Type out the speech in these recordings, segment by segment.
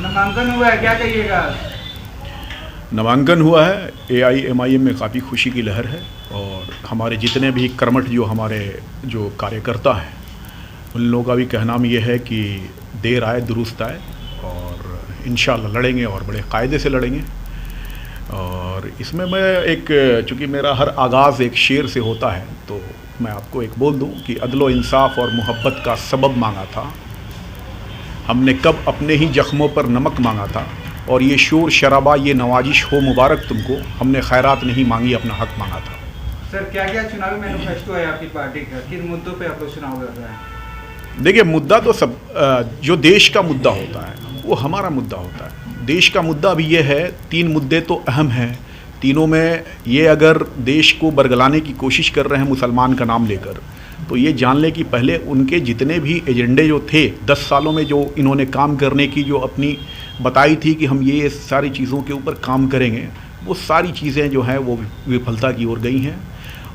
नामांकन हुआ है, क्या कहिएगा? नामांकन हुआ है, AIMIM में काफ़ी खुशी की लहर है और हमारे जितने भी कर्मठ जो हमारे जो कार्यकर्ता हैं उन लोगों का भी कहना ये है कि देर आए दुरुस्त आए और इंशाल्लाह लड़ेंगे और बड़े कायदे से लड़ेंगे। और इसमें मैं एक, चूँकि मेरा हर आगाज़ एक शेर से होता है तो मैं आपको एक बोल दूं कि अदलो इंसाफ और मोहब्बत का सबब मांगा था, हमने कब अपने ही जख्मों पर नमक मांगा था, और ये शोर शराबा ये नवाजिश हो मुबारक तुमको, हमने खैरात नहीं मांगी अपना हक मांगा था। सर क्या क्या चुनावी मैनिफेस्टो है आपकी पार्टी का, किन मुद्दों पे आप लोग चुनाव लड़ रहे हैं? देखिए, मुद्दा तो सब जो देश का मुद्दा होता है वो हमारा मुद्दा होता है। देश का मुद्दा अभी ये है, 3 मुद्दे तो अहम हैं, तीनों में ये अगर देश को बरगलाने की कोशिश कर रहे हैं मुसलमान का नाम लेकर, तो ये जान लें कि पहले उनके जितने भी एजेंडे जो थे 10 सालों में जो इन्होंने काम करने की जो अपनी बताई थी कि हम ये सारी चीज़ों के ऊपर काम करेंगे, वो सारी चीज़ें जो हैं वो विफलता की ओर गई हैं।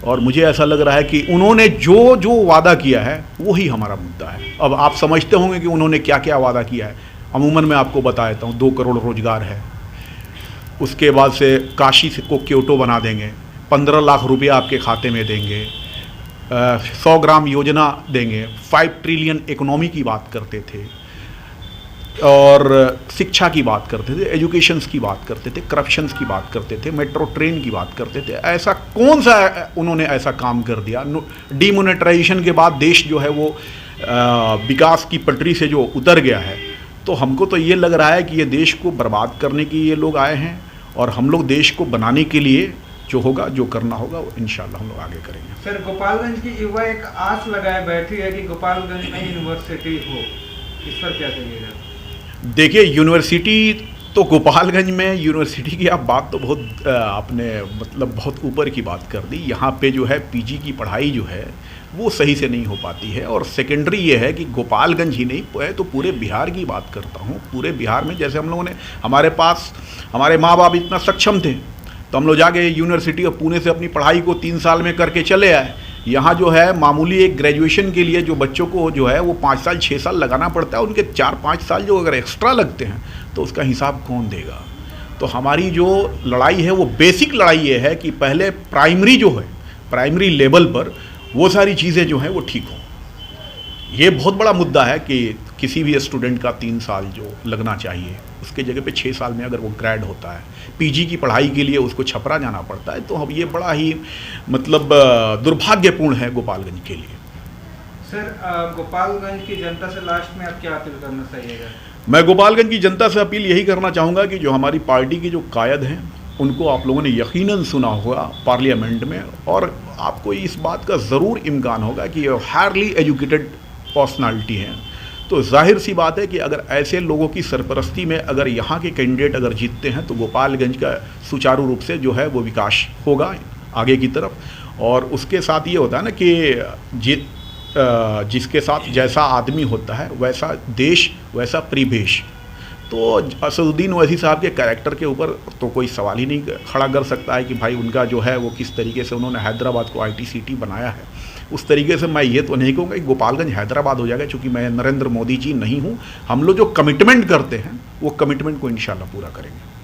और मुझे ऐसा लग रहा है कि उन्होंने जो जो वादा किया है वही हमारा मुद्दा है। अब आप समझते होंगे कि उन्होंने क्या क्या वादा किया है। अमूमन मैं आपको बता देता हूँ, 2 करोड़ रोज़गार है, उसके बाद से काशी को क्योटो बना देंगे, 15 लाख रुपया आपके खाते में देंगे, 100 ग्राम योजना देंगे, 5 ट्रिलियन इकोनॉमी की बात करते थे, और शिक्षा की बात करते थे, एजुकेशंस की बात करते थे, करप्शंस की बात करते थे, मेट्रो ट्रेन की बात करते थे। ऐसा कौन सा उन्होंने ऐसा काम कर दिया? डीमोनेटाइजेशन के बाद देश जो है वो विकास की पटरी से जो उतर गया है। तो हमको तो ये लग रहा है कि ये देश को बर्बाद करने के ये लोग आए हैं, और हम लोग देश को बनाने के लिए जो होगा, जो करना होगा, वो इंशाल्लाह हम लोग आगे करेंगे। सर, गोपालगंज की युवा एक आस लगाए बैठी है कि गोपालगंज में यूनिवर्सिटी हो, इस पर क्या कहिएगा? देखिए, यूनिवर्सिटी तो गोपालगंज में यूनिवर्सिटी की आप बात तो बहुत आपने मतलब बहुत ऊपर की बात कर दी। यहाँ पे जो है पीजी की पढ़ाई जो है वो सही से नहीं हो पाती है, और सेकेंडरी ये है कि गोपालगंज ही नहीं है तो पूरे बिहार की बात करता हूँ। पूरे बिहार में जैसे हम लोगों ने, हमारे पास हमारे माँ बाप इतना सक्षम थे तो हम लोग जाके यूनिवर्सिटी ऑफ पुणे से अपनी पढ़ाई को 3 साल में करके चले आए। यहाँ जो है मामूली एक ग्रेजुएशन के लिए जो बच्चों को जो है वो 5 साल 6 साल लगाना पड़ता है, उनके 4-5 साल जो अगर एक्स्ट्रा लगते हैं तो उसका हिसाब कौन देगा? तो हमारी जो लड़ाई है वो बेसिक लड़ाई ये है कि पहले प्राइमरी जो है, प्राइमरी लेवल पर वो सारी चीज़ें जो हैं वो ठीक हों। ये बहुत बड़ा मुद्दा है कि किसी भी स्टूडेंट का 3 साल जो लगना चाहिए उसके जगह पे 6 साल में अगर वो ग्रेड होता है, पीजी की पढ़ाई के लिए उसको छपरा जाना पड़ता है। तो अब ये बड़ा ही मतलब दुर्भाग्यपूर्ण है गोपालगंज के लिए। सर, गोपालगंज की जनता से लास्ट में आप क्या अपील करना चाहिएगा? मैं गोपालगंज की जनता से अपील यही करना चाहूँगा कि जो हमारी पार्टी की जो कायद हैं उनको आप लोगों ने यकीनन सुना होगा पार्लियामेंट में, और आपको इस बात का ज़रूर इम्कान होगा कि ये हाईली एजुकेटेड पर्सनालिटी हैं। तो जाहिर सी बात है कि अगर ऐसे लोगों की सरपरस्ती में अगर यहाँ के कैंडिडेट अगर जीतते हैं तो गोपालगंज का सुचारू रूप से जो है वो विकास होगा आगे की तरफ। और उसके साथ ये होता है ना कि जिसके साथ जैसा आदमी होता है वैसा देश वैसा परिवेश। तो असदुद्दीन ओवैसी साहब के कैरेक्टर के ऊपर तो कोई सवाल ही नहीं खड़ा कर सकता है कि भाई उनका जो है वो किस तरीके से उन्होंने हैदराबाद को IT सिटी बनाया है। उस तरीके से मैं ये तो नहीं कहूँगा कि गोपालगंज हैदराबाद हो जाएगा, क्योंकि मैं नरेंद्र मोदी जी नहीं हूँ। हम लोग जो कमिटमेंट करते हैं वो कमिटमेंट को इंशाल्लाह पूरा करेंगे।